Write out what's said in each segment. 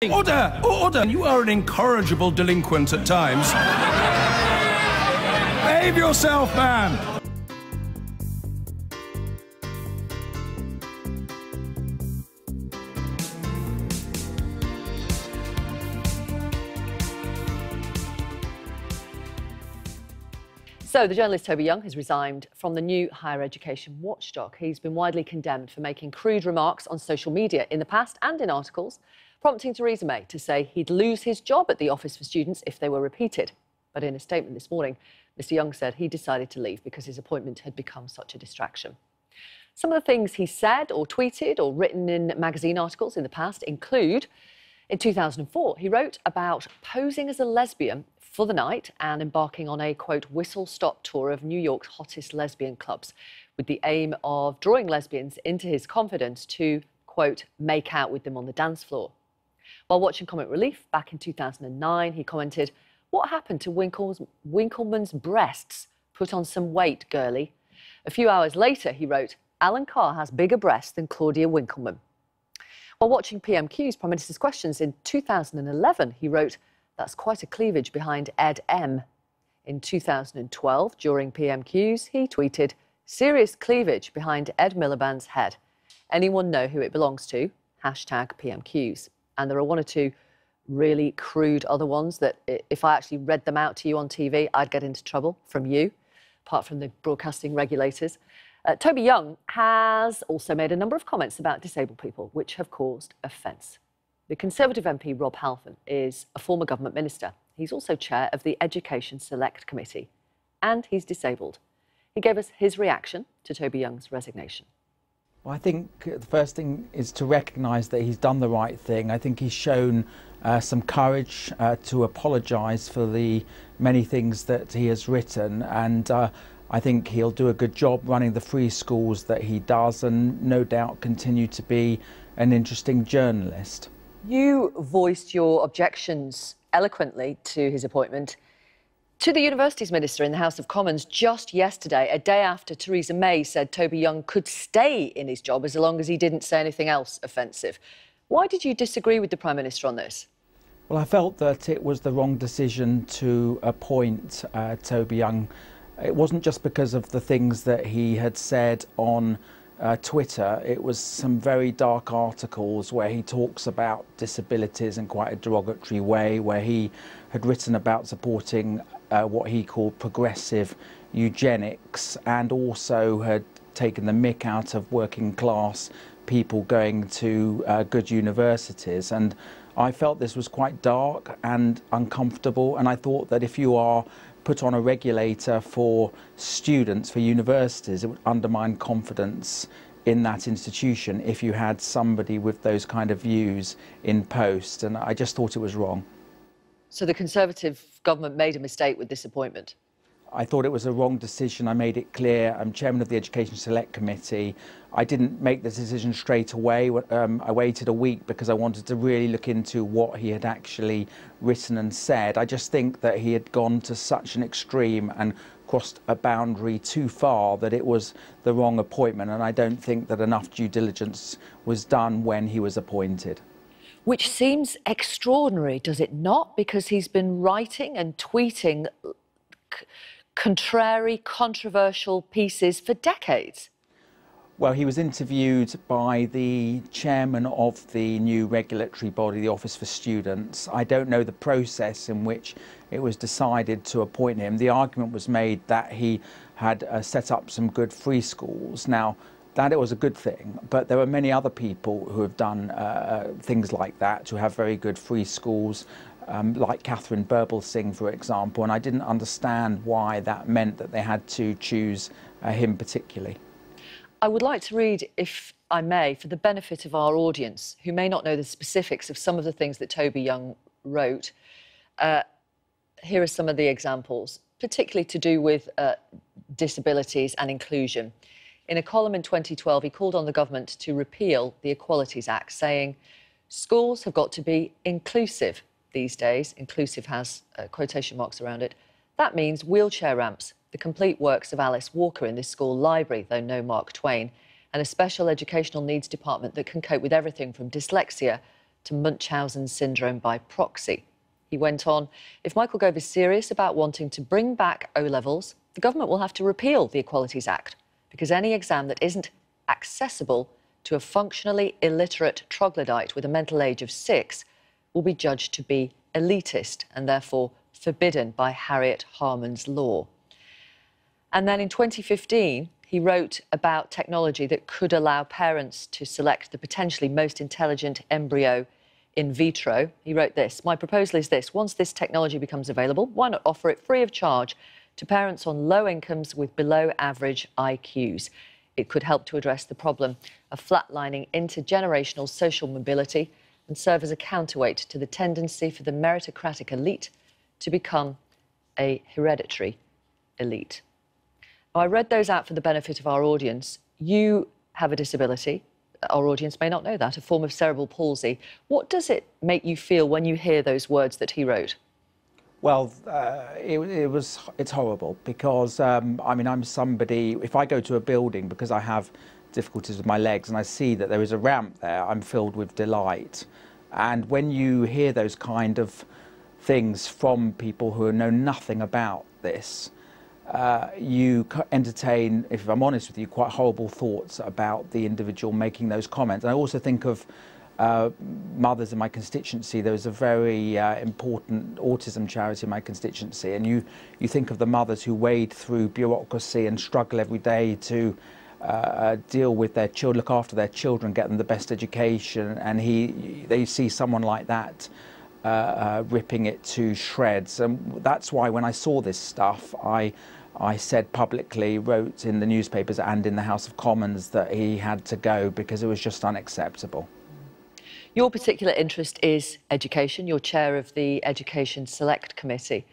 Order! Order! You are an incorrigible delinquent at times. Behave yourself, man! So, the journalist Toby Young has resigned from the new higher education watchdog. He's been widely condemned for making crude remarks on social media in the past and in articles, prompting Theresa May to say he'd lose his job at the Office for Students if they were repeated. But in a statement this morning, Mr Young said he decided to leave because his appointment had become such a distraction. Some of the things he said or tweeted or written in magazine articles in the past include, in 2004, he wrote about posing as a lesbian for the night and embarking on a, quote, whistle-stop tour of New York's hottest lesbian clubs with the aim of drawing lesbians into his confidence to, quote, make out with them on the dance floor. While watching Comic Relief back in 2009, he commented, "What happened to Winkleman's breasts? Put on some weight, girlie." A few hours later, he wrote, "Alan Carr has bigger breasts than Claudia Winkleman." While watching PMQ's Prime Minister's Questions in 2011, he wrote, "That's quite a cleavage behind Ed M." In 2012, during PMQs, he tweeted, "Serious cleavage behind Ed Miliband's head. Anyone know who it belongs to? Hashtag PMQs." And there are one or two really crude other ones that if I actually read them out to you on TV, I'd get into trouble from you, apart from the broadcasting regulators. Toby Young has also made a number of comments about disabled people, which have caused offence. The Conservative MP Rob Halfon is a former government minister. He's also chair of the Education Select Committee, and he's disabled. He gave us his reaction to Toby Young's resignation. Well, I think the first thing is to recognise that he's done the right thing. I think he's shown some courage to apologise for the many things that he has written, and I think he'll do a good job running the free schools that he does, and no doubt continue to be an interesting journalist. You voiced your objections eloquently to his appointment to the Universities Minister in the House of Commons just yesterday, a day after Theresa May said Toby Young could stay in his job as long as he didn't say anything else offensive. Why did you disagree with the Prime Minister on this? Well, I felt that it was the wrong decision to appoint Toby Young. It wasn't just because of the things that he had said on Twitter. It was some very dark articles where he talks about disabilities in quite a derogatory way, where he had written about supporting what he called progressive eugenics, and also had taken the mick out of working class people going to good universities. And I felt this was quite dark and uncomfortable, and I thought that if you are put on a regulator for students, for universities, it would undermine confidence in that institution if you had somebody with those kind of views in post, and I just thought it was wrong. So the Conservative government made a mistake with this appointment? I thought it was a wrong decision. I made it clear. I'm chairman of the Education Select Committee. I didn't make the decision straight away. I waited a week because I wanted to really look into what he had actually written and said. I just think that he had gone to such an extreme and crossed a boundary too far that it was the wrong appointment, and I don't think that enough due diligence was done when he was appointed. Which seems extraordinary, does it not? Because he's been writing and tweeting contrary, controversial pieces for decades. Well, he was interviewed by the chairman of the new regulatory body, the Office for Students. I don't know the process in which it was decided to appoint him. The argument was made that he had set up some good free schools. Now, that it was a good thing, but there are many other people who have done things like that, who have very good free schools, like Catherine Burblesing, for example, and I didn't understand why that meant that they had to choose him particularly. I would like to read, if I may, for the benefit of our audience, who may not know the specifics of some of the things that Toby Young wrote. Here are some of the examples, particularly to do with disabilities and inclusion. In a column in 2012, he called on the government to repeal the Equalities Act, saying, "Schools have got to be inclusive these days." Inclusive has quotation marks around it. "That means wheelchair ramps, the complete works of Alice Walker in this school library, though no Mark Twain, and a special educational needs department that can cope with everything from dyslexia to Munchausen syndrome by proxy. He went on, if Michael Gove is serious about wanting to bring back O-levels, the government will have to repeal the Equalities Act, because any exam that isn't accessible to a functionally illiterate troglodyte with a mental age of 6 will be judged to be elitist and therefore forbidden by Harriet Harman's law. And then in 2015, he wrote about technology that could allow parents to select the potentially most intelligent embryo in vitro. He wrote this, my proposal is this, once this technology becomes available, why not offer it free of charge to parents on low incomes with below average IQs? It could help to address the problem of flatlining intergenerational social mobility and serve as a counterweight to the tendency for the meritocratic elite to become a hereditary elite. Now, I read those out for the benefit of our audience. You have a disability. Our audience may not know that, a form of cerebral palsy. What does it make you feel when you hear those words that he wrote? Well, it's horrible because, I mean, I'm somebody, if I go to a building because I have difficulties with my legs and I see that there is a ramp there, I'm filled with delight. And when you hear those kind of things from people who know nothing about this, you entertain, if I'm honest with you, quite horrible thoughts about the individual making those comments. And I also think of mothers in my constituency. There was a very important autism charity in my constituency, and you think of the mothers who wade through bureaucracy and struggle every day to deal with their children, look after their children, get them the best education, and they see someone like that ripping it to shreds. And that's why when I saw this stuff, I said publicly, wrote in the newspapers and in the House of Commons that he had to go because it was just unacceptable. Your particular interest is education. You're chair of the Education Select Committee.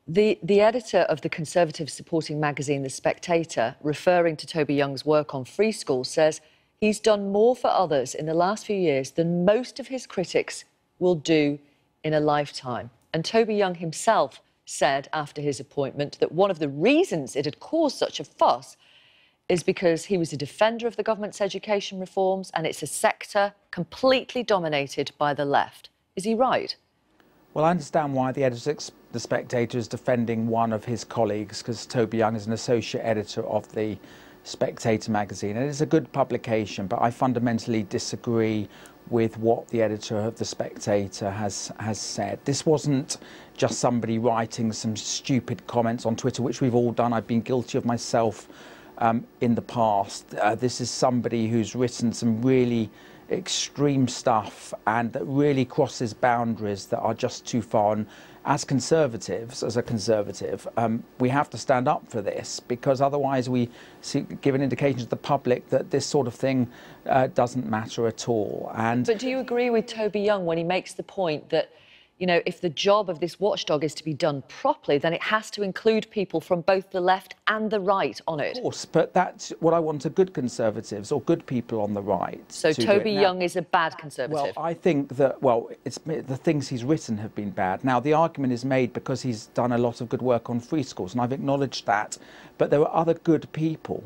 The editor of the Conservative supporting magazine The Spectator, referring to Toby Young's work on free schools, says he's done more for others in the last few years than most of his critics will do in a lifetime. And Toby Young himself said after his appointment that one of the reasons it had caused such a fuss is because he was a defender of the government's education reforms and it's a sector completely dominated by the left. Is he right? Well, I understand why the editor of The Spectator is defending one of his colleagues, because Toby Young is an associate editor of the Spectator magazine. And it's a good publication, but I fundamentally disagree with what the editor of The Spectator has said. This wasn't just somebody writing some stupid comments on Twitter, which we've all done. I've been guilty of myself in the past. This is somebody who's written some really extreme stuff and that really crosses boundaries that are just too far. And as conservatives, as a conservative, we have to stand up for this, because otherwise we give an indication to the public that this sort of thing doesn't matter at all. But do you agree with Toby Young when he makes the point that, you know, if the job of this watchdog is to be done properly, then it has to include people from both the left and the right on it? Of course, but that's what I want, are good conservatives or good people on the right. So Toby Young is a bad conservative? Well, I think that, well, the things he's written have been bad. Now, the argument is made because he's done a lot of good work on free schools, and I've acknowledged that. But there are other good people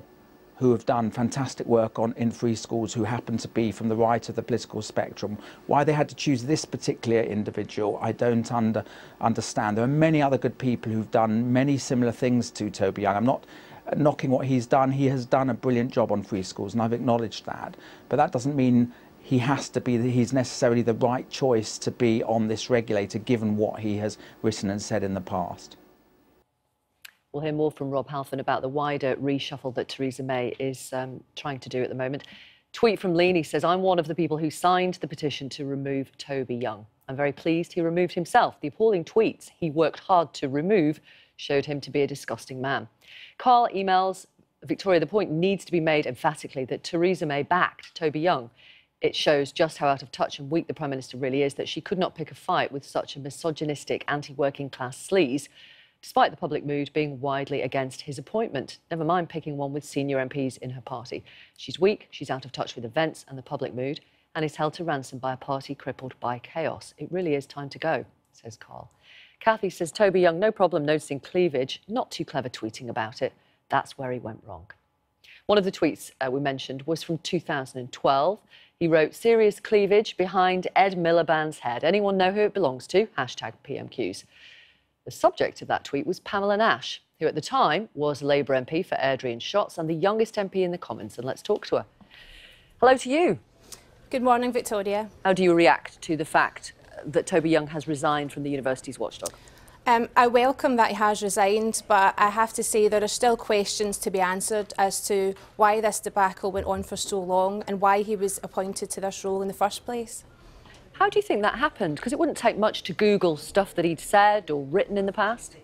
who have done fantastic work in free schools who happen to be from the right of the political spectrum. Why they had to choose this particular individual, I don't understand. There are many other good people who've done many similar things to Toby Young. I'm not knocking what he's done. He has done a brilliant job on free schools, and I've acknowledged that. But that doesn't mean he's necessarily the right choice to be on this regulator, given what he has written and said in the past. We'll hear more from Rob Halfon about the wider reshuffle that Theresa May is trying to do at the moment. Tweet from Leanie says, I'm one of the people who signed the petition to remove Toby Young. I'm very pleased he removed himself. The appalling tweets he worked hard to remove showed him to be a disgusting man. Carl emails, Victoria, the point needs to be made emphatically that Theresa May backed Toby Young. It shows just how out of touch and weak the Prime Minister really is, that she could not pick a fight with such a misogynistic anti-working class sleaze, despite the public mood being widely against his appointment. Never mind picking one with senior MPs in her party. She's weak, she's out of touch with events and the public mood, and is held to ransom by a party crippled by chaos. It really is time to go, says Carl. Kathy says, Toby Young, no problem noticing cleavage, not too clever tweeting about it. That's where he went wrong. One of the tweets we mentioned was from 2012. He wrote, "Serious cleavage behind Ed Miliband's head. Anyone know who it belongs to? Hashtag PMQs." The subject of that tweet was Pamela Nash, who at the time was Labour MP for Airdrie and Shotts and the youngest MP in the Commons. And let's talk to her. Hello to you. Good morning, Victoria. How do you react to the fact that Toby Young has resigned from the university's watchdog? I welcome that he has resigned, but I have to say there are still questions to be answered as to why this debacle went on for so long and why he was appointed to this role in the first place. How do you think that happened? Because it wouldn't take much to Google stuff that he'd said or written in the past.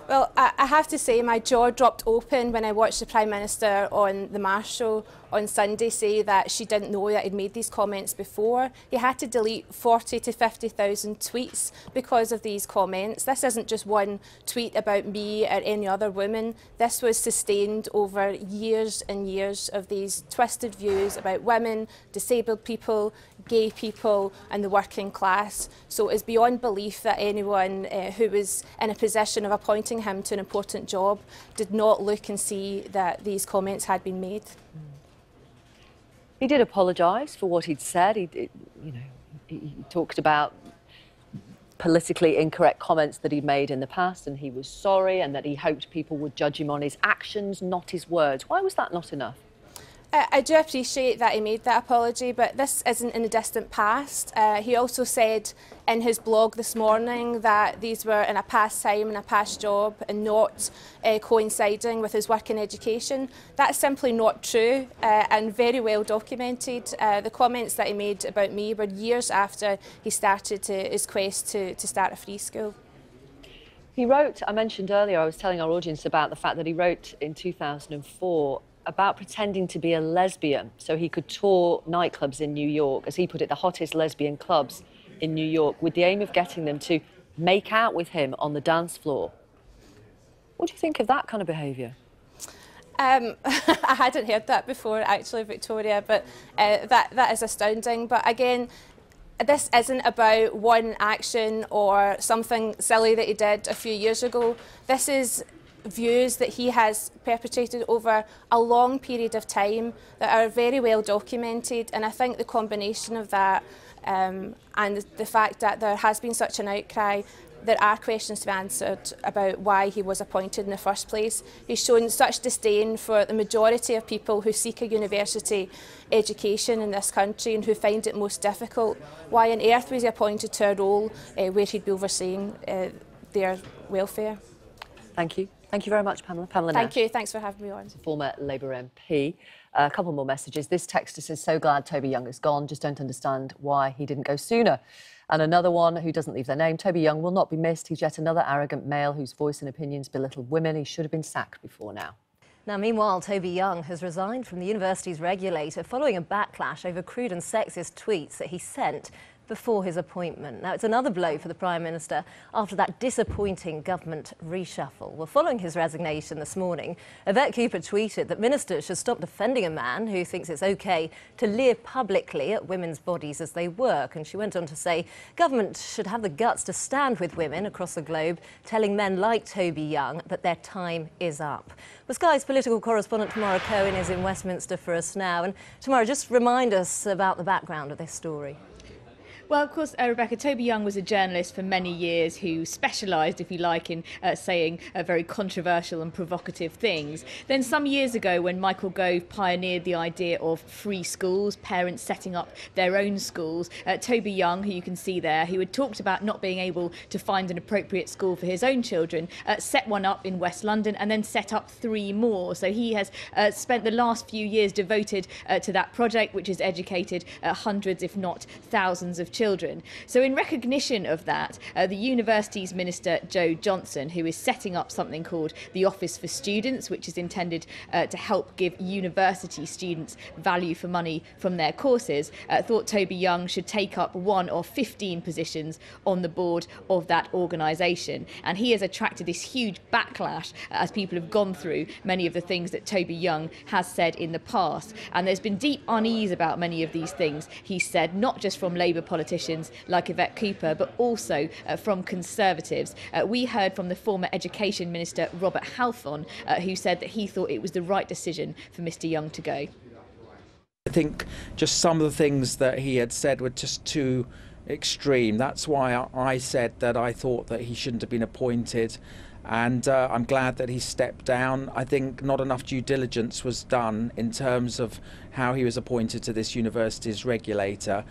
Well, I have to say my jaw dropped open when I watched the Prime Minister on the Marsh show on Sunday say that she didn't know that he'd made these comments before. He had to delete 40 to 50,000 tweets because of these comments. This isn't just one tweet about me or any other woman. This was sustained over years and years of these twisted views about women, disabled people, gay people and the working class. So it's beyond belief that anyone who was in a position of appointing him to an important job did not look and see that these comments had been made. He did apologise for what he'd said. He talked about politically incorrect comments that he'd made in the past, and he was sorry and that he hoped people would judge him on his actions, not his words. Why was that not enough? I do appreciate that he made that apology, but this isn't in the distant past. He also said in his blog this morning that these were in a past time and a past job and not coinciding with his work in education. That's simply not true and very well documented. The comments that he made about me were years after he started his quest to start a free school. He wrote, I mentioned earlier, I was telling our audience about the fact that he wrote in 2004 about pretending to be a lesbian so he could tour nightclubs in New York, as he put it, the hottest lesbian clubs in New York, with the aim of getting them to make out with him on the dance floor. What do you think of that kind of behaviour? I hadn't heard that before, actually, Victoria, but that is astounding. But again, this isn't about one action or something silly that he did a few years ago. This is views that he has perpetrated over a long period of time that are very well documented, and I think the combination of that and the fact that there has been such an outcry, there are questions to be answered about why he was appointed in the first place. He's shown such disdain for the majority of people who seek a university education in this country and who find it most difficult. Why on earth was he appointed to a role where he'd be overseeing their welfare? Thank you. Thank you very much, Pamela. Pamela Nash. Thank you. Thanks for having me on. Former Labour MP. A couple more messages. This texter says, "So glad Toby Young is gone. Just don't understand why he didn't go sooner." And another one who doesn't leave their name. "Toby Young will not be missed. He's yet another arrogant male whose voice and opinions belittle women. He should have been sacked before now." Now, meanwhile, Toby Young has resigned from the university's regulator following a backlash over crude and sexist tweets that he sent before his appointment. Now, it's another blow for the Prime Minister after that disappointing government reshuffle. Well, following his resignation this morning, Yvette Cooper tweeted that ministers should stop defending a man who thinks it's OK to leer publicly at women's bodies as they work. And she went on to say government should have the guts to stand with women across the globe, telling men like Toby Young that their time is up. Well, Sky's political correspondent Tamara Cohen is in Westminster for us now. And Tamara, just remind us about the background of this story. Well, of course, Rebecca, Toby Young was a journalist for many years who specialised, if you like, in saying very controversial and provocative things. Then some years ago, when Michael Gove pioneered the idea of free schools, parents setting up their own schools, Toby Young, who you can see there, who had talked about not being able to find an appropriate school for his own children, set one up in West London and then set up 3 more. So he has spent the last few years devoted to that project, which has educated hundreds, if not thousands of children. So in recognition of that, the university's Minister Jo Johnson, who is setting up something called the Office for Students, which is intended to help give university students value for money from their courses, thought Toby Young should take up one of 15 positions on the board of that organisation. And he has attracted this huge backlash as people have gone through many of the things that Toby Young has said in the past. And there's been deep unease about many of these things he said, not just from Labour politicians, politicians like Yvette Cooper, but also from Conservatives. We heard from the former Education Minister Robert Halfon, who said that he thought it was the right decision for Mr Young to go. I think just some of the things that he had said were just too extreme. That's why I said that I thought that he shouldn't have been appointed, and I'm glad that he stepped down. I think not enough due diligence was done in terms of how he was appointed to this university's regulator.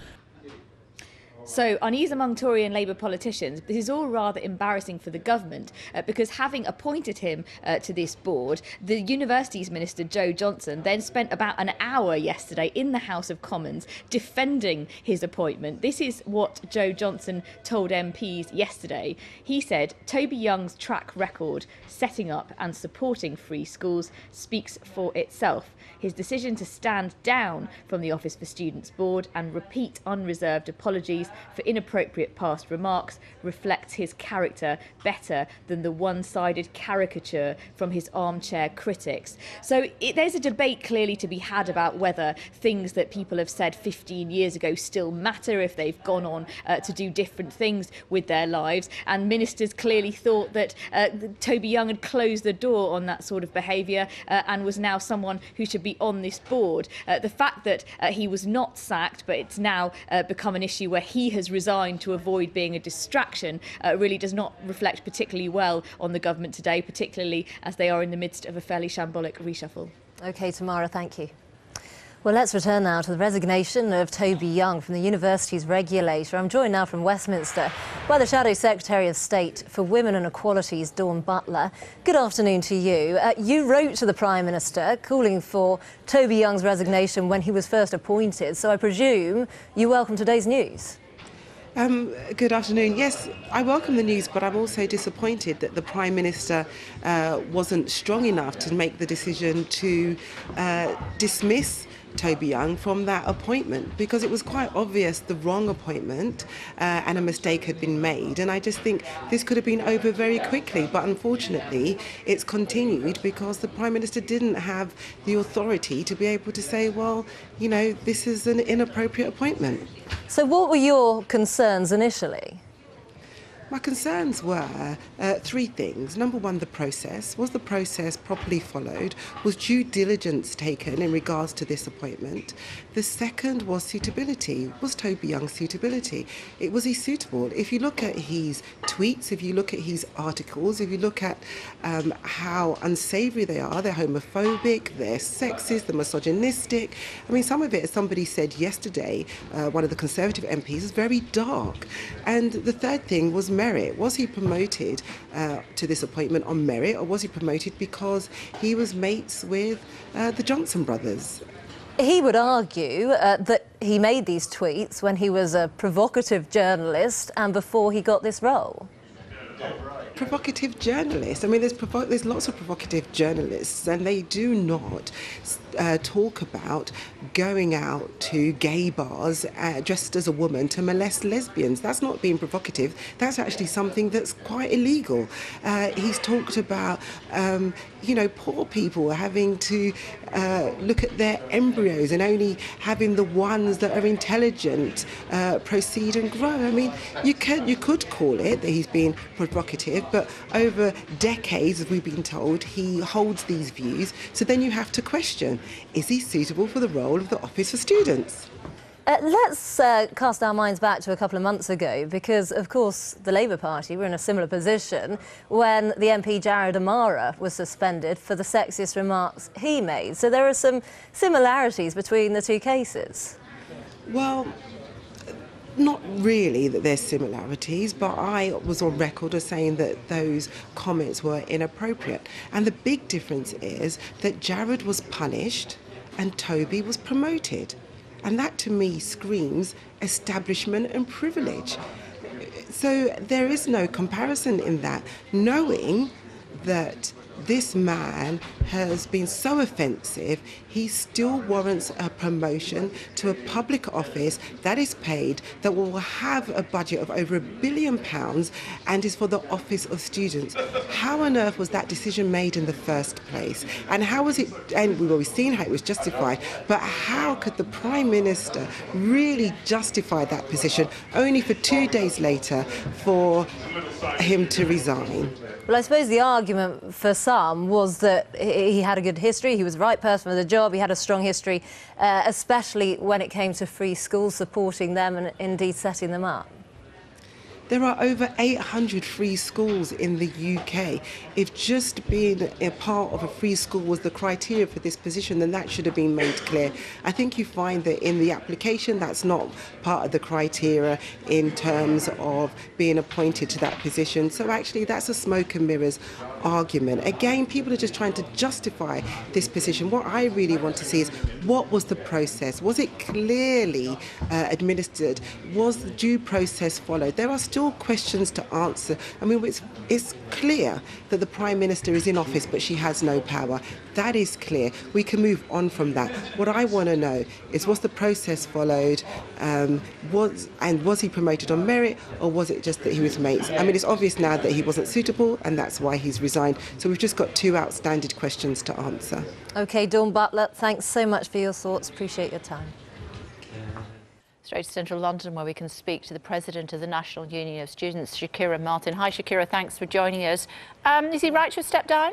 So, unease among Tory and Labour politicians. This is all rather embarrassing for the government because having appointed him to this board, the Universities Minister Joe Johnson then spent about an hour yesterday in the House of Commons defending his appointment. This is what Joe Johnson told MPs yesterday. He said Toby Young's track record setting up and supporting free schools speaks for itself. His decision to stand down from the Office for Students Board and repeat unreserved apologies for inappropriate past remarks reflects his character better than the one-sided caricature from his armchair critics. So there's a debate clearly to be had about whether things that people have said 15 years ago still matter if they've gone on to do different things with their lives, and ministers clearly thought that Toby Young had closed the door on that sort of behaviour and was now someone who should be on this board. The fact that he was not sacked, but it's now become an issue where he has resigned to avoid being a distraction, really does not reflect particularly well on the government today, particularly as they are in the midst of a fairly shambolic reshuffle. OK, Tamara, thank you. Well, let's return now to the resignation of Toby Young from the university's regulator. I'm joined now from Westminster by the Shadow Secretary of State for Women and Equalities, Dawn Butler. Good afternoon to you. You wrote to the Prime Minister calling for Toby Young's resignation when he was first appointed, so I presume you welcome today's news. Good afternoon. Yes, I welcome the news, but I'm also disappointed that the Prime Minister wasn't strong enough to make the decision to dismiss Toby Young from that appointment, because it was quite obvious the wrong appointment and a mistake had been made, and I just think this could have been over very quickly, but unfortunately it's continued because the Prime Minister didn't have the authority to be able to say, well, you know, this is an inappropriate appointment. So what were your concerns initially? My concerns were three things. Number one, the process. Was the process properly followed? Was due diligence taken in regards to this appointment? The second was suitability. Was Toby Young's suitability? Was he suitable? If you look at his tweets, if you look at his articles, if you look at how unsavoury they are, they're homophobic, they're sexist, they're misogynistic. I mean, some of it, as somebody said yesterday, one of the Conservative MPs, is very dark. And the third thing was merit. Was he promoted to this appointment on merit, or was he promoted because he was mates with the Johnson brothers? He would argue that he made these tweets when he was a provocative journalist and before he got this role. Provocative journalist. I mean, there's lots of provocative journalists, and they do not talk about going out to gay bars dressed as a woman to molest lesbians. That's not being provocative. That's actually something that's quite illegal. He's talked about, you know, poor people having to look at their embryos and only having the ones that are intelligent proceed and grow. I mean, you could call it that he's being provocative, but over decades, as we've been told, he holds these views. So then you have to question, is he suitable for the role of the Office for Students? Let's cast our minds back to a couple of months ago, because, of course, the Labour Party were in a similar position when the MP Jared Amara was suspended for the sexist remarks he made. So there are some similarities between the two cases. Well, not really that there's similarities, but I was on record as saying that those comments were inappropriate. And the big difference is that Jared was punished and Toby was promoted. And that, to me, screams establishment and privilege. So there is no comparison in that, knowing that this man has been so offensive, he still warrants a promotion to a public office that is paid, that will have a budget of over £1 billion and is for the Office of Students. How on earth was that decision made in the first place? And how was it, and we've always seen how it was justified, but how could the Prime Minister really justify that position only for 2 days later for him to resign? Well, I suppose the argument for some was that he had a good history, he was the right person for the job, he had a strong history, especially when it came to free schools, supporting them and indeed setting them up. There are over 800 free schools in the UK. If just being a part of a free school was the criteria for this position, then that should have been made clear. I think you find that in the application that's not part of the criteria in terms of being appointed to that position. So actually that's a smoke and mirrors argument. Again, people are just trying to justify this position. What I really want to see is, what was the process? Was it clearly administered? Was the due process followed? There are still questions to answer. I mean, it's clear that the Prime Minister is in office, but she has no power. That is clear. We can move on from that. What I want to know is, was the process followed? Was he promoted on merit, or was it just that he was mates? I mean, it's obvious now that he wasn't suitable, and that's why he's resigned. So we've just got two outstanding questions to answer. OK, Dawn Butler, thanks so much for your thoughts. Appreciate your time. Straight to central London, where we can speak to the president of the National Union of Students, Shakira Martin. Hi, Shakira, thanks for joining us. Is he right to have stepped down?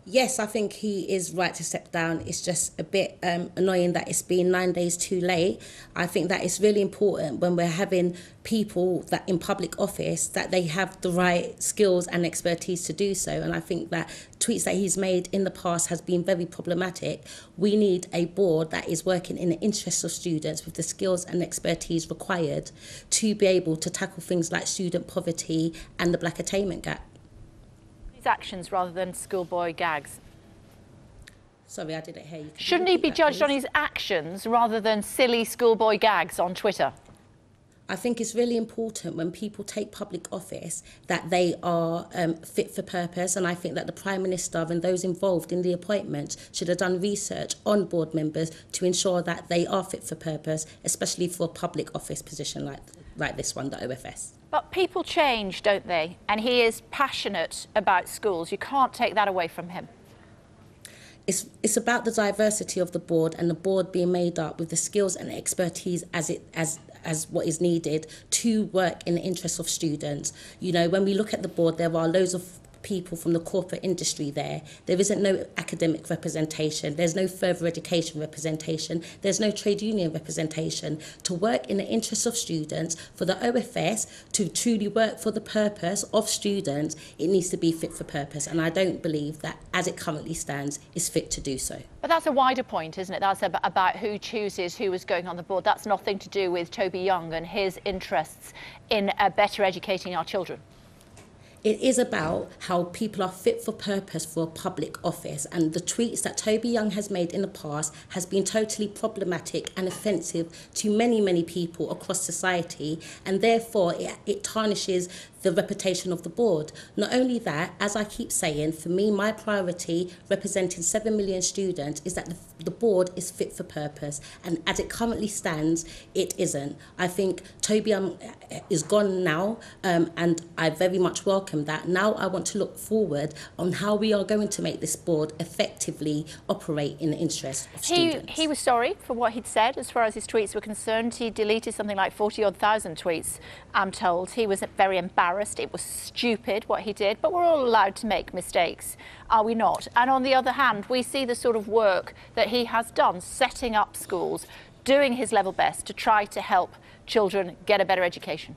Yes, I think he is right to step down. It's just a bit annoying that it's been 9 days too late. I think that it's really important when we're having people that in public office that they have the right skills and expertise to do so. And I think that tweets that he's made in the past has been very problematic. We need a board that is working in the interests of students with the skills and expertise required to be able to tackle things like student poverty and the black attainment gap. Actions rather than schoolboy gags. Sorry, I didn't hear you. Shouldn't he be judged on his actions rather than silly schoolboy gags on Twitter? I think it's really important when people take public office that they are fit for purpose, and I think that the Prime Minister and those involved in the appointment should have done research on board members to ensure that they are fit for purpose, especially for a public office position like this one, the OFS. But people change, don't they? And he is passionate about schools. You can't take that away from him. It's about the diversity of the board, and the board being made up with the skills and expertise as what is needed to work in the interests of students. You know, when we look at the board, there are loads of people from the corporate industry there. There isn't no academic representation. There's no further education representation. There's no trade union representation. To work in the interests of students, for the OFS to truly work for the purpose of students, it needs to be fit for purpose. And I don't believe that, as it currently stands, is fit to do so. But that's a wider point, isn't it? That's about who chooses who is going on the board. That's nothing to do with Toby Young and his interests in better educating our children. It is about how people are fit for purpose for a public office, and the tweets that Toby Young has made in the past has been totally problematic and offensive to many, many people across society, and therefore it tarnishes the reputation of the board. Not only that, as I keep saying, for me, my priority representing 7 million students is that the board is fit for purpose, and as it currently stands, it isn't. I think Toby Young is gone now, and I very much welcome that. Now I want to look forward on how we are going to make this board effectively operate in the interest of students. He was sorry for what he'd said as far as his tweets were concerned. He deleted something like 40-odd thousand tweets, I'm told. He was very embarrassed. It was stupid what he did, but we're all allowed to make mistakes, are we not? And on the other hand, we see the sort of work that he has done, setting up schools, doing his level best to try to help children get a better education.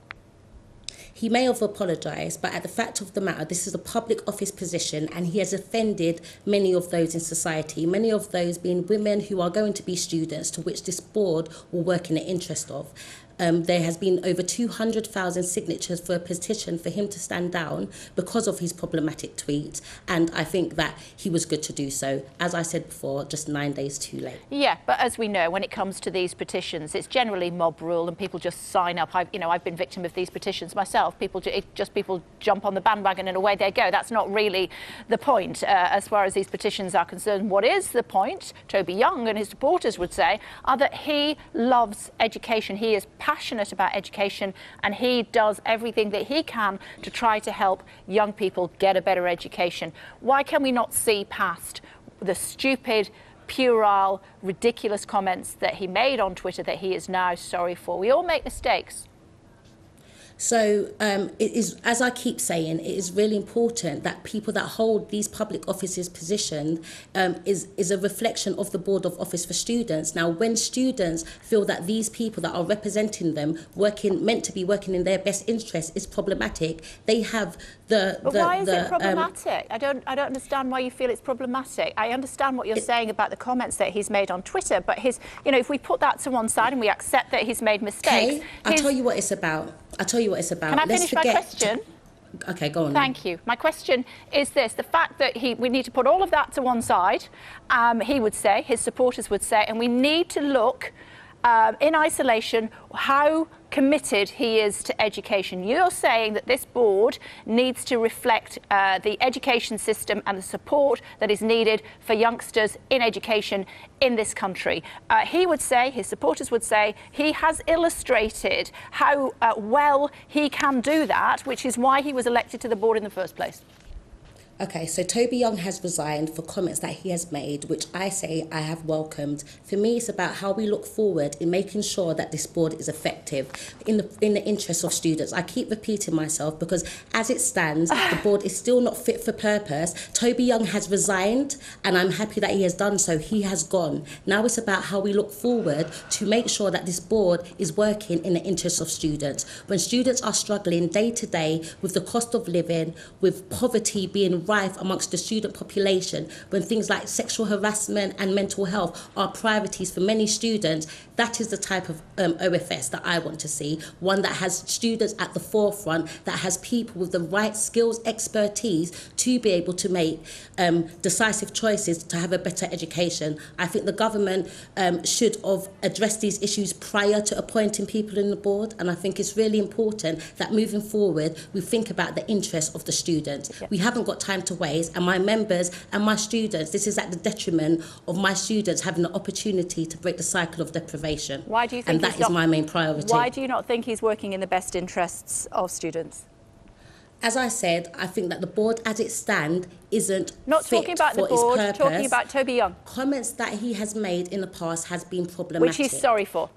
He may have apologised, but at the fact of the matter, this is a public office position, and he has offended many of those in society, many of those being women who are going to be students, to which this board will work in the interest of. there has been over 200,000 signatures for a petition for him to stand down because of his problematic tweet, and I think that he was good to do so. As I said before, just 9 days too late. Yeah, but as we know, when it comes to these petitions, it's generally mob rule and people just sign up. I've been victim of these petitions myself. People jump on the bandwagon and away they go. That's not really the point as far as these petitions are concerned. What is the point, Toby Young and his supporters would say, are that he loves education. He is passionate about education and he does everything that he can to try to help young people get a better education. Why can we not see past the stupid, puerile, ridiculous comments that he made on Twitter that he is now sorry for? We all make mistakes. So it is, as I keep saying, it is really important that people that hold these public offices positioned is a reflection of the Board of Office for Students. Now, when students feel that these people that are representing them, meant to be working in their best interest, is problematic, they have the... But why is it problematic? I don't understand why you feel it's problematic. I understand what you're saying about the comments that he's made on Twitter, but if we put that to one side and we accept that he's made mistakes... Okay, I'll tell you what it's about. Can I finish my question? Okay, go on. Thank you. My question is this. The fact that we need to put all of that to one side, he would say, his supporters would say, and we need to look in isolation how committed he is to education. You're saying that this board needs to reflect the education system and the support that is needed for youngsters in education in this country. He would say, his supporters would say, he has illustrated how well he can do that, which is why he was elected to the board in the first place. Okay, so Toby Young has resigned for comments that he has made, which I say I have welcomed. For me, it's about how we look forward in making sure that this board is effective in the interest of students. I keep repeating myself because as it stands, the board is still not fit for purpose. Toby Young has resigned and I'm happy that he has done so. He has gone. Now it's about how we look forward to make sure that this board is working in the interest of students. When students are struggling day to day with the cost of living, with poverty being rife amongst the student population, when things like sexual harassment and mental health are priorities for many students, that is the type of OFS that I want to see. One that has students at the forefront, that has people with the right skills, expertise to be able to make decisive choices to have a better education. I think the government should have addressed these issues prior to appointing people in the board, and I think it's really important that moving forward we think about the interests of the students. Yeah. We haven't got time to waste, and my members and my students, this is at the detriment of my students having the opportunity to break the cycle of deprivation. Why do you think and that is my main priority. Why do you not think he's working in the best interests of students? As I said, I think that the board as it stands isn't not fit talking about for the board, its purpose. talking about Toby Young. Comments that he has made in the past has been problematic. Which he's sorry for.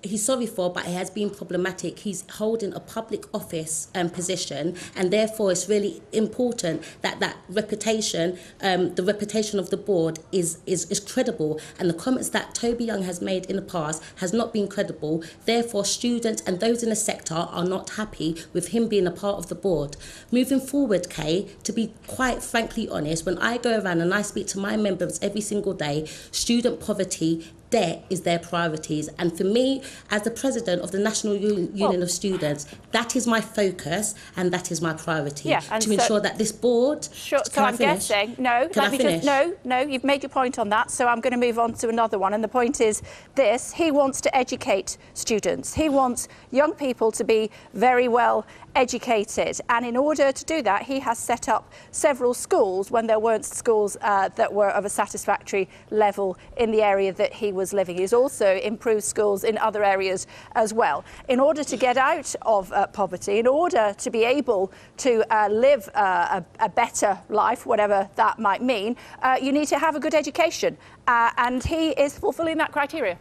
He's sorry for, but it has been problematic. He's holding a public office position, and therefore it's really important that that reputation, the reputation of the board is credible. And the comments that Toby Young has made in the past has not been credible. Therefore, students and those in the sector are not happy with him being a part of the board. Moving forward, Kay, to be quite frankly honest, when I go around and I speak to my members every single day, student poverty, debt is their priorities. And for me, as the president of the National Union of Students, that is my focus and that is my priority. Yeah, and to ensure that this board... Sure, so I'm guessing... No, let me just... No, you've made your point on that, so I'm going to move on to another one. And the point is this: he wants to educate students. He wants young people to be very well educated. And in order to do that, he has set up several schools when there weren't schools that were of a satisfactory level in the area that he was living. He's also improved schools in other areas as well. In order to get out of poverty, in order to be able to live a better life, whatever that might mean, you need to have a good education. And he is fulfilling that criteria.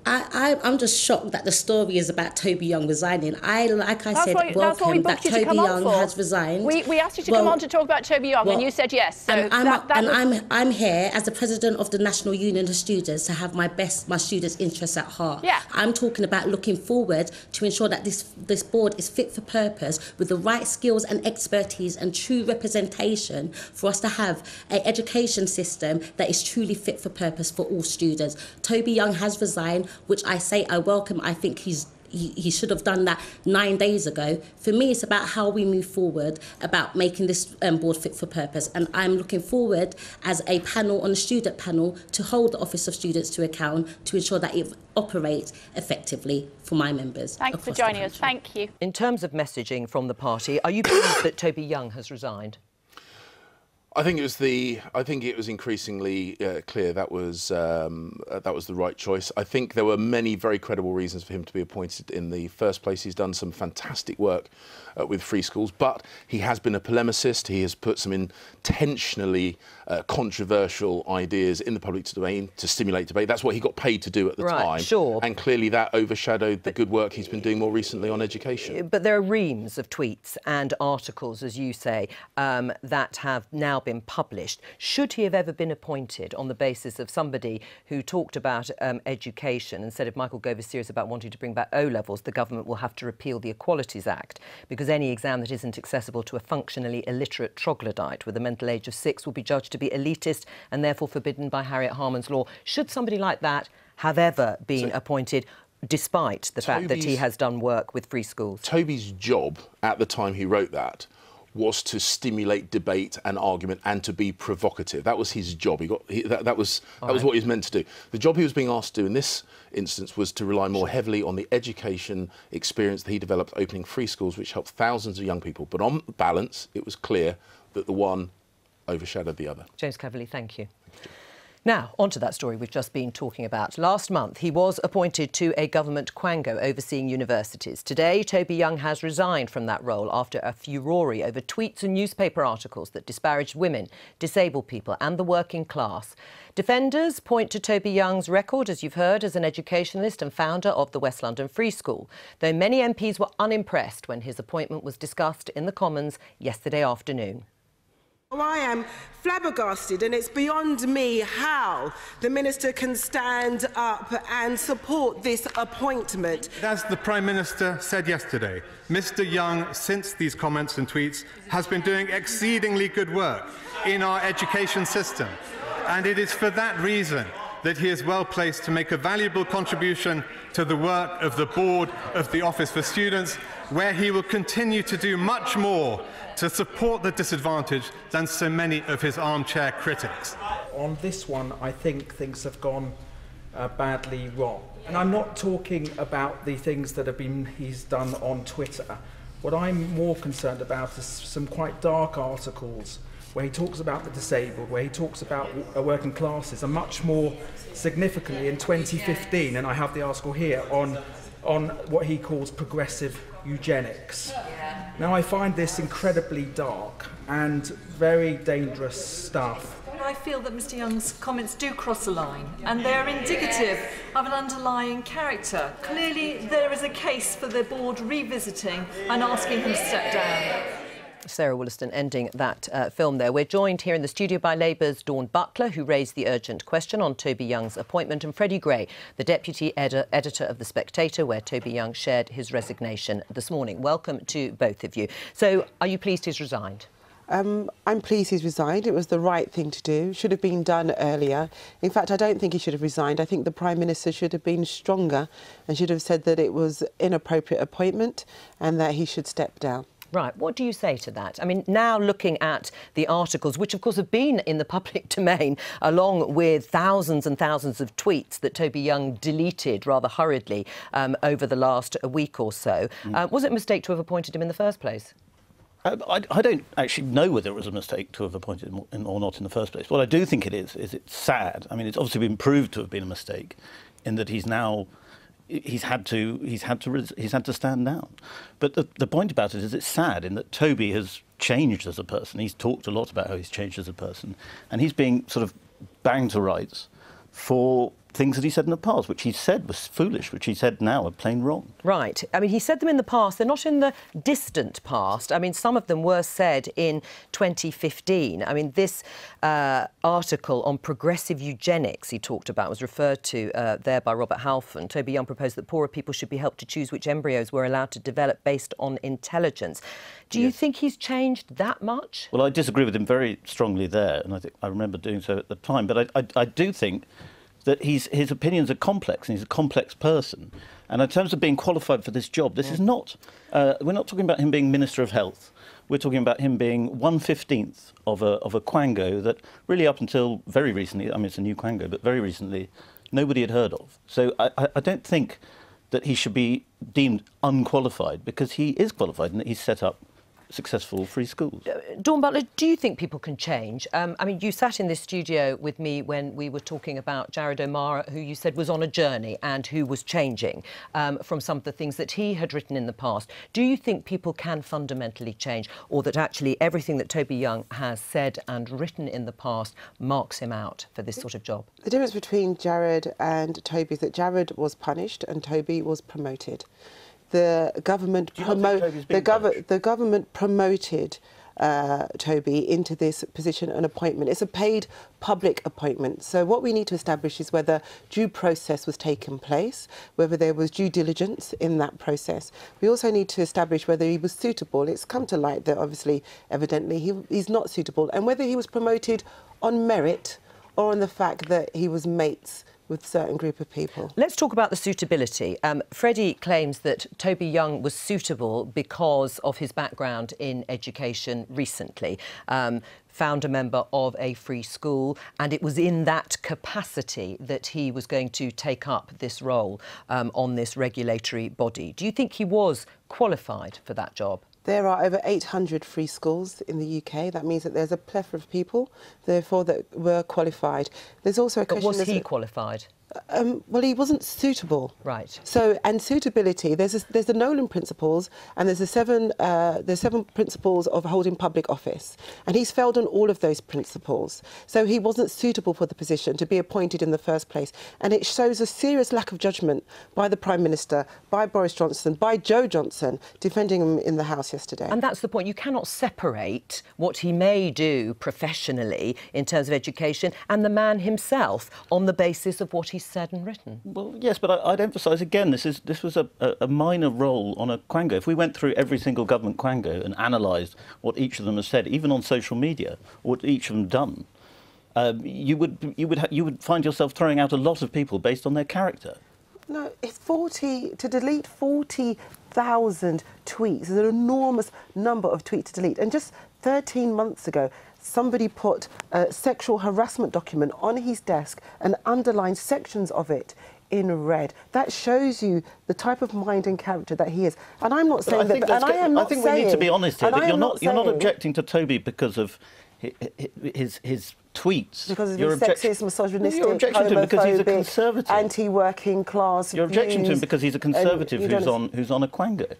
I'm just shocked that the story is about Toby Young resigning. Like I said, welcome that Toby Young has resigned. We asked you to come on to talk about Toby Young, and you said yes. So I'm here as the president of the National Union of Students to have my students' interests at heart. Yeah. I'm talking about looking forward to ensure that this board is fit for purpose with the right skills and expertise and true representation for us to have an education system that is truly fit for purpose for all students. Toby Young has resigned. which I say I welcome. I think he should have done that 9 days ago. For me, it's about how we move forward, about making this board fit for purpose. And I'm looking forward as a panel, on a student panel, to hold the Office of Students to account to ensure that it operates effectively for my members. Thanks for joining us. Thank you. In terms of messaging from the party, are you pleased that Toby Young has resigned? I think it was increasingly clear that was the right choice. I think there were many very credible reasons for him to be appointed in the first place. He's done some fantastic work with free schools, but he has been a polemicist. He has put some intentionally controversial ideas in the public domain to stimulate debate. That's what he got paid to do at the time. Sure. And clearly that overshadowed the good work he's been doing more recently on education. But there are reams of tweets and articles, as you say, that have now been published. Should he have ever been appointed on the basis of somebody who talked about education and said if Michael Gove is serious about wanting to bring back O-levels, the government will have to repeal the Equalities Act, because any exam that isn't accessible to a functionally illiterate troglodyte with a mental age of 6 will be judged to be elitist and therefore forbidden by Harriet Harman's law. Should somebody like that have ever been appointed, despite the fact that he has done work with free schools? Toby's job at the time he wrote that was to stimulate debate and argument and to be provocative. That was his job. That was what he was meant to do. The job he was being asked to do in this instance was to rely more heavily on the education experience that he developed opening free schools, which helped thousands of young people. But on balance, it was clear that the one overshadowed the other. James Cleverly, thank you. Now, on to that story we've just been talking about. Last month, he was appointed to a government quango overseeing universities. Today, Toby Young has resigned from that role after a furore over tweets and newspaper articles that disparaged women, disabled people and the working class. Defenders point to Toby Young's record, as you've heard, as an educationalist and founder of the West London Free School, though many MPs were unimpressed when his appointment was discussed in the Commons yesterday afternoon. I am flabbergasted, and it's beyond me how the Minister can stand up and support this appointment. As the Prime Minister said yesterday, Mr Young, since these comments and tweets, has been doing exceedingly good work in our education system. And it is for that reason that he is well placed to make a valuable contribution to the work of the board of the Office for Students, where he will continue to do much more to support the disadvantaged than so many of his armchair critics. On this one, I think things have gone badly wrong. And I'm not talking about the things that he's done on Twitter. What I'm more concerned about is some quite dark articles where he talks about the disabled, where he talks about working classes, and much more significantly in 2015, and I have the article here, on what he calls progressive eugenics. Now, I find this incredibly dark and very dangerous stuff. I feel that Mr Young's comments do cross a line, and they're indicative of an underlying character. Clearly, there is a case for the board revisiting and asking him to step down. Sarah Wollaston ending that film there. We're joined here in the studio by Labour's Dawn Butler, who raised the urgent question on Toby Young's appointment, and Freddie Gray, the deputy editor of The Spectator, where Toby Young shared his resignation this morning. Welcome to both of you. So, are you pleased he's resigned? I'm pleased he's resigned. It was the right thing to do. Should have been done earlier. In fact, I don't think he should have resigned. I think the Prime Minister should have been stronger and should have said that it was an inappropriate appointment and that he should step down. Right. What do you say to that? I mean, now looking at the articles, which of course have been in the public domain, along with thousands and thousands of tweets that Toby Young deleted rather hurriedly over the last week or so, was it a mistake to have appointed him in the first place? I don't actually know whether it was a mistake to have appointed him or not in the first place. What I do think it is it's sad. I mean, it's obviously been proved to have been a mistake in that he's had to stand down. But the point about it is it's sad in that Toby has changed as a person. He's talked a lot about how he's changed as a person, and he's being sort of banged to rights for things that he said in the past, which he said was foolish, which he said now are plain wrong. Right. I mean, he said them in the past. They're not in the distant past. I mean, some of them were said in 2015. I mean, this article on progressive eugenics he talked about was referred to there by Robert Halfon. Toby Young proposed that poorer people should be helped to choose which embryos were allowed to develop based on intelligence. Do you think he's changed that much? Well, I disagree with him very strongly there, and I remember doing so at the time. But I do think that his opinions are complex, and he's a complex person. And in terms of being qualified for this job, this is not... we're not talking about him being Minister of Health. We're talking about him being 1/15th of a quango that really up until very recently, I mean, it's a new quango, but very recently, nobody had heard of. So I don't think that he should be deemed unqualified, because he is qualified and that he's set up successful free schools. Dawn Butler, do you think people can change? I mean, you sat in this studio with me when we were talking about Jared O'Mara, who you said was on a journey and who was changing from some of the things that he had written in the past. Do you think people can fundamentally change, or that actually everything that Toby Young has said and written in the past marks him out for this sort of job? The difference between Jared and Toby is that Jared was punished and Toby was promoted. The government promoted Toby into this position and appointment. It's a paid public appointment. So what we need to establish is whether due process was taken place, whether there was due diligence in that process. We also need to establish whether he was suitable. It's come to light that obviously, evidently, he's not suitable, and whether he was promoted on merit or on the fact that he was mates with a certain group of people. Let's talk about the suitability. Freddie claims that Toby Young was suitable because of his background in education recently. Found a member of a free school, and it was in that capacity that he was going to take up this role on this regulatory body. Do you think he was qualified for that job? There are over 800 free schools in the UK. That means that there's a plethora of people, therefore, that were qualified. There's also a question... But was he qualified? Well, he wasn't suitable. Right. So, and suitability, there's the Nolan principles, and there's the seven principles of holding public office, and he's failed on all of those principles. So he wasn't suitable for the position to be appointed in the first place, and it shows a serious lack of judgment by the Prime Minister, by Boris Johnson, by Joe Johnson, defending him in the House yesterday. And that's the point. You cannot separate what he may do professionally in terms of education and the man himself on the basis of what he said and written. Well, yes, but I'd emphasise again, this was a minor role on a quango. If we went through every single government quango and analysed what each of them has said, even on social media, what each of them done, you would find yourself throwing out a lot of people based on their character. No, it's to delete 40,000 tweets is an enormous number of tweets to delete. And just 13 months ago, somebody put a sexual harassment document on his desk and underlined sections of it in red. That shows you the type of mind and character that he is. And I'm not saying that... I think we need to be honest here. That you're not objecting to Toby because of his tweets. Because of his sexist, misogynistic, you're objecting to him because he's a Conservative. Anti-working class. You're objecting to him because he's a Conservative who's on a quango.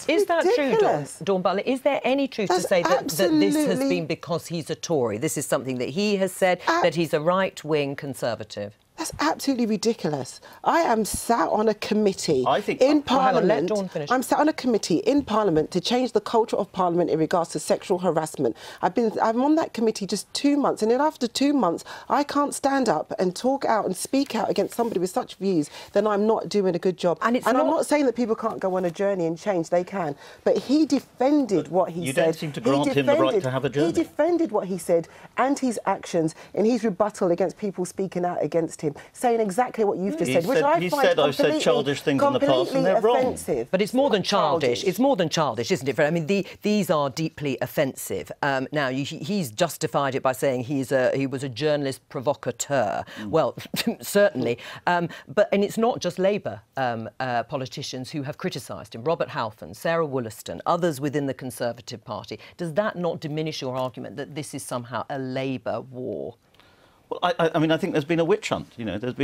Is that true, Dawn Butler? Is there any truth to say that this has been because he's a Tory? This is something that he has said, that he's a right-wing Conservative? That's absolutely ridiculous. I am sat on a committee in Parliament. I'm sat on a committee in Parliament to change the culture of Parliament in regards to sexual harassment. I'm on that committee just 2 months, and then after 2 months, I can't stand up and talk out and speak out against somebody with such views. Then I'm not doing a good job. And I'm not saying that people can't go on a journey and change. They can. But he defended what he said. You don't seem to grant him the right to have a journey. He defended what he said and his actions in his rebuttal against people speaking out against him, saying exactly what you've just said, which I find I've said childish things in the past, and they're wrong. But it's more than childish. It's more than childish, isn't it? I mean, these are deeply offensive. Now, he's justified it by saying he was a journalist provocateur. Well, certainly. And it's not just Labour politicians who have criticised him. Robert Halfon, Sarah Wollaston, others within the Conservative Party. Does that not diminish your argument that this is somehow a Labour war? Well, I mean, I think there's been a witch hunt. You know, there's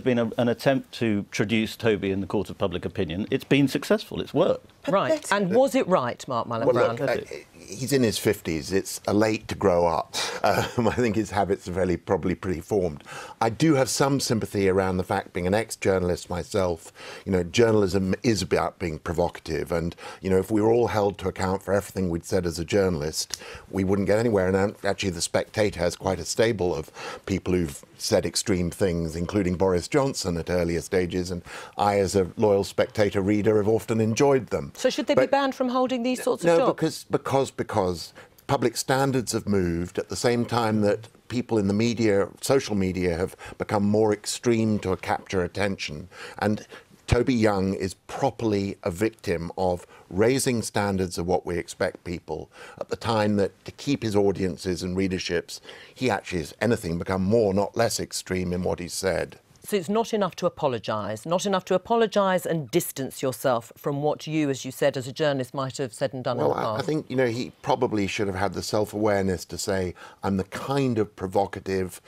been an attempt to traduce Toby in the court of public opinion. It's been successful. It's worked. Right. And was it right, Mark Mullen-Brown? Well, look, he's in his 50s. It's late to grow up. I think his habits are probably pretty formed. I do have some sympathy around the fact, being an ex-journalist myself, you know, journalism is about being provocative. And, you know, if we were all held to account for everything we'd said as a journalist, we wouldn't get anywhere. And actually, The Spectator has quite a stable of people who've said extreme things, including Boris Johnson at earlier stages. And I, as a loyal Spectator reader, have often enjoyed them. So should they be banned from holding these sorts of jobs? No, because public standards have moved at the same time that people in the media, social media, have become more extreme to capture attention. And Toby Young is properly a victim of raising standards of what we expect people at the time that, to keep his audiences and readerships, he actually has anything become more, not less extreme in what he said. So it's not enough to apologise, and distance yourself from what you, as you said, as a journalist, might have said and done in the past. Well, I think, you know, he probably should have had the self-awareness to say, I'm the kind of provocative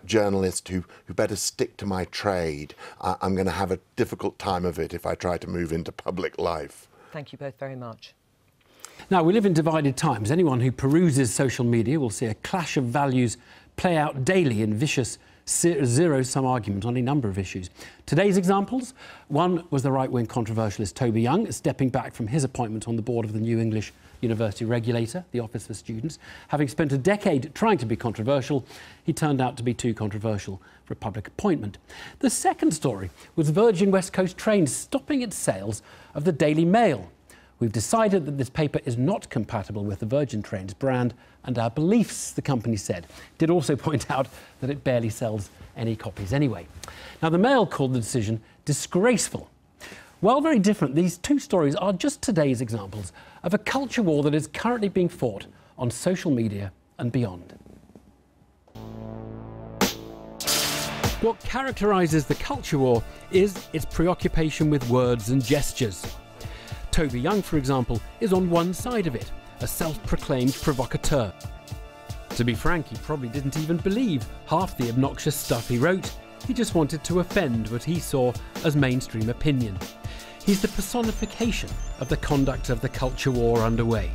journalist who better stick to my trade. I'm going to have a difficult time of it if I try to move into public life. Thank you both very much. Now, we live in divided times. Anyone who peruses social media will see a clash of values play out daily in vicious zero-sum argument on a number of issues. Today's examples: one was the right-wing controversialist Toby Young stepping back from his appointment on the board of the new English University regulator, the Office for Students. Having spent a decade trying to be controversial, he turned out to be too controversial for a public appointment. The second story was Virgin West Coast Trains stopping its sales of the Daily Mail. We've decided that this paper is not compatible with the Virgin Trains brand and our beliefs, the company said. It did also point out that it barely sells any copies anyway. Now, the Mail called the decision disgraceful. While very different, these two stories are just today's examples of a culture war that is currently being fought on social media and beyond. What characterises the culture war is its preoccupation with words and gestures. Toby Young, for example, is on one side of it, a self-proclaimed provocateur. To be frank, he probably didn't even believe half the obnoxious stuff he wrote. He just wanted to offend what he saw as mainstream opinion. He's the personification of the conduct of the culture war underway.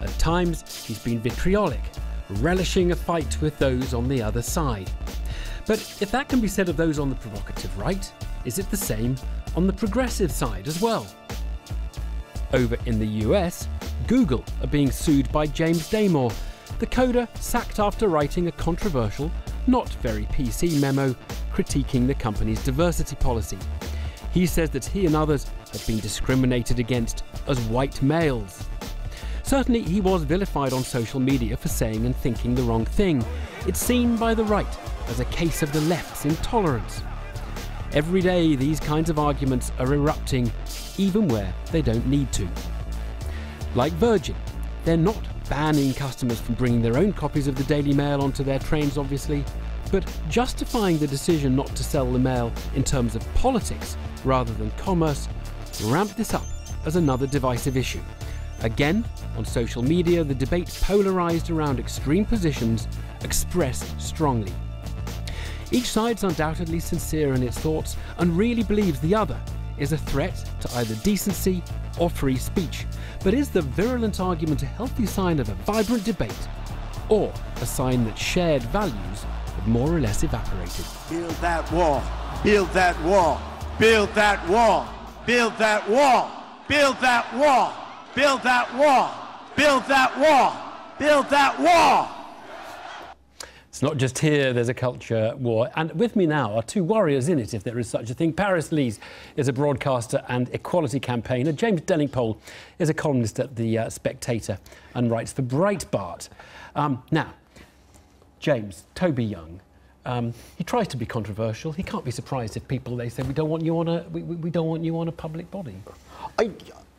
At times, he's been vitriolic, relishing a fight with those on the other side. But if that can be said of those on the provocative right, is it the same on the progressive side as well? Over in the US, Google are being sued by James Damore, the coder sacked after writing a controversial, not very PC memo critiquing the company's diversity policy. He says that he and others have been discriminated against as white males. Certainly, he was vilified on social media for saying and thinking the wrong thing. It's seen by the right as a case of the left's intolerance. Every day, these kinds of arguments are erupting, even where they don't need to. Like Virgin, they're not banning customers from bringing their own copies of the Daily Mail onto their trains, obviously, but justifying the decision not to sell the Mail in terms of politics rather than commerce ramped this up as another divisive issue. Again, on social media, the debate polarised around extreme positions expressed strongly. Each side's undoubtedly sincere in its thoughts and really believes the other is a threat to either decency or free speech. But is the virulent argument a healthy sign of a vibrant debate, or a sign that shared values have more or less evaporated? Build that wall, build that wall, build that wall, build that wall, build that wall, build that wall, build that wall, build that wall. It's not just here, there's a culture war. And with me now are two warriors in it, if there is such a thing. Paris Lees is a broadcaster and equality campaigner. James Dellingpole is a columnist at The Spectator and writes for Breitbart. Now, James, Toby Young, he tries to be controversial. He can't be surprised if people, they say, we don't want you on a public body.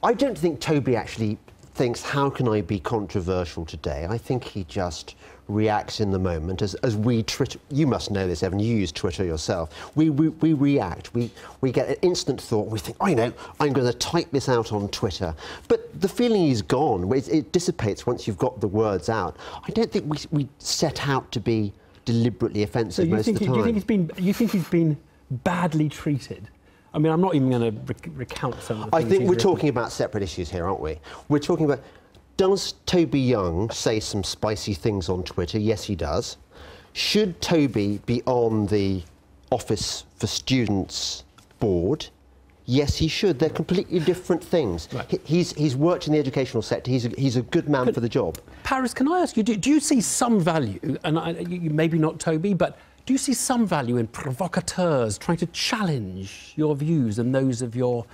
I don't think Toby actually thinks, how can I be controversial today? I think he just reacts in the moment, as we Twitter. You must know this, Evan. You use Twitter yourself. We react. We get an instant thought. We think, oh, you know, I'm going to type this out on Twitter. But the feeling is gone. It dissipates once you've got the words out. I don't think we set out to be deliberately offensive most of the time. You think he's been badly treated? I mean, I'm not even going to recount some of the things. I think we're talking about separate issues here, aren't we? We're talking about, does Toby Young say some spicy things on Twitter? Yes, he does. Should Toby be on the Office for Students board? Yes, he should. They're completely different things. Right. He's worked in the educational sector. He's a good man for the job. Paris, can I ask you, do you see some value, and maybe not Toby, but do you see some value in provocateurs trying to challenge your views and those of your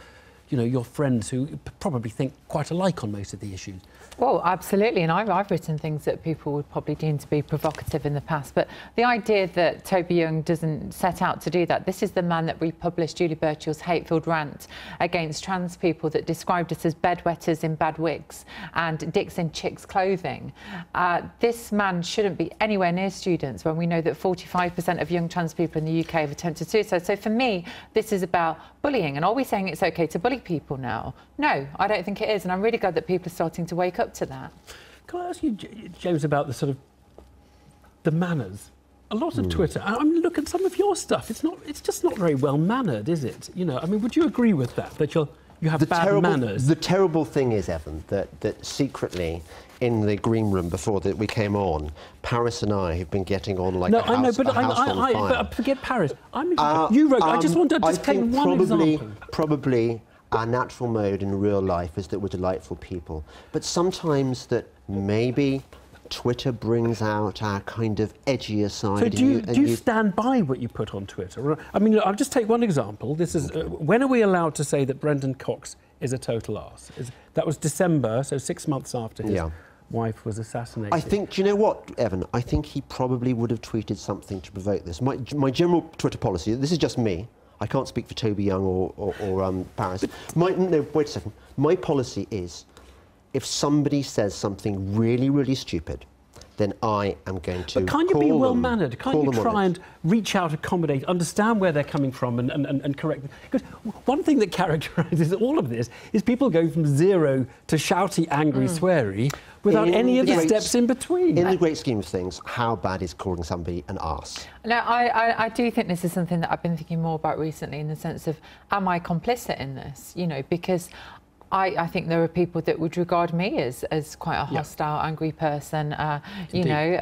you know, your friends who probably think quite alike on most of the issues. Well, absolutely, and I've written things that people would probably deem to be provocative in the past, but the idea that Toby Young doesn't set out to do that, this is the man that republished Julie Burchill's hate-filled rant against trans people that described us as bedwetters in bad wigs and dicks in chicks' clothing. This man shouldn't be anywhere near students when we know that 45% of young trans people in the UK have attempted suicide. So for me, this is about bullying. And are we saying it's OK to bully people now? No, I don't think it is, and I'm really glad that people are starting to wake up to that. Can I ask you, James, about the sort of the manners? A lot of Twitter. I mean, look at some of your stuff. It's just not very well mannered, is it? You know, I mean, would you agree with that? That you have bad manners? The terrible thing is, Evan, that secretly in the green room before that we came on, Paris and I have been getting on like a house, but forget Paris. You wrote. I just want to take one example. Probably our natural mode in real life is that we're delightful people, but sometimes that maybe Twitter brings out our kind of edgier side. So do you stand by what you put on Twitter? I mean, I'll just take one example. This is when are we allowed to say that Brendan Cox is a total arse? That was December, so 6 months after his wife was assassinated. I think, do you know what, Evan? I think he probably would have tweeted something to provoke this. My general Twitter policy, this is just me, I can't speak for Toby Young or Paris. No, wait a second. My policy is, if somebody says something really, really stupid, then I am going to. But can't you be well-mannered? Can't you try and reach out, accommodate, understand where they're coming from and correct them? Because one thing that characterises all of this is people go from zero to shouty, angry, sweary without any of the steps in between. In the great scheme of things, how bad is calling somebody an arse? No, I do think this is something that I've been thinking more about recently, in the sense of, am I complicit in this? You know, because I think there are people that would regard me as quite a hostile, angry person. You know,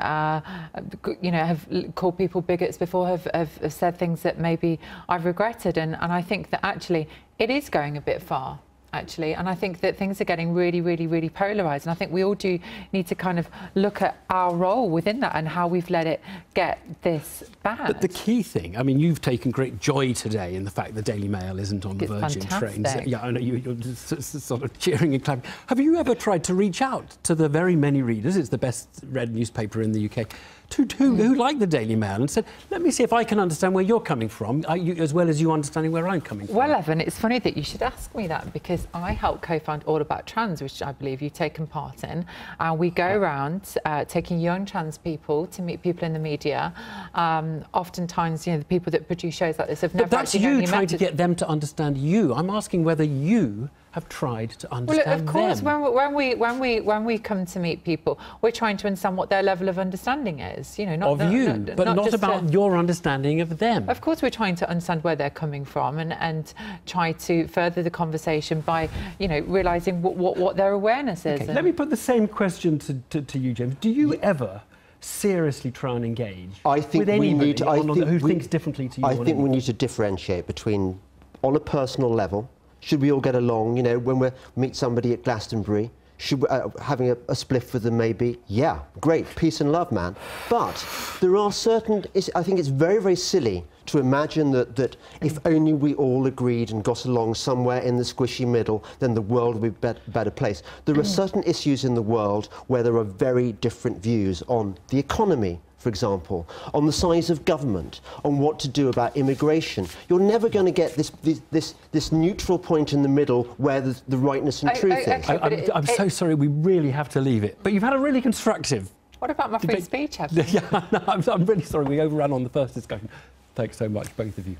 have called people bigots before, have said things that maybe I've regretted, and I think that actually it is going a bit far. Actually, and I think that things are getting really, really, really polarised, and I think we all do need to kind of look at our role within that and how we've let it get this bad. But the key thing, I mean, you've taken great joy today in the fact the Daily Mail isn't on the Virgin trains. Yeah, I know you're just sort of cheering and clapping. Have you ever tried to reach out to the very many readers? It's the best read newspaper in the UK. Who like the Daily Mail and said, let me see if I can understand where you're coming from, as well as you understanding where I'm coming from. Well, Evan, it's funny that you should ask me that, because I helped co-found All About Trans, which I believe you've taken part in. We go around taking young trans people to meet people in the media. Oftentimes, you know, the people that produce shows like this have never actually known you. But that's you trying to get them to understand you. I'm asking whether you have tried to understand them. Well, of course, when we come to meet people, we're trying to understand what their level of understanding is. You know, not not about your understanding of them. Of course, we're trying to understand where they're coming from and try to further the conversation by, you know, realising what their awareness is. Let me put the same question to you, James. Do you ever seriously try and engage with anybody who thinks differently to you? I think we need to differentiate between, on a personal level, should we all get along? You know, when we meet somebody at Glastonbury, should we, having a spliff with them maybe? Yeah, great, peace and love, man. But there are certain... I think it's very, very silly to imagine that if only we all agreed and got along somewhere in the squishy middle, then the world would be a better place. There are certain issues in the world where there are very different views on the economy, for example, on the size of government, on what to do about immigration. You're never going to get this neutral point in the middle where the rightness and truth is. I'm so sorry, we really have to leave it. But you've had a really constructive... What about my free speech, Evan? Yeah, no, I'm really sorry, we overran on the first discussion. Thanks so much, both of you.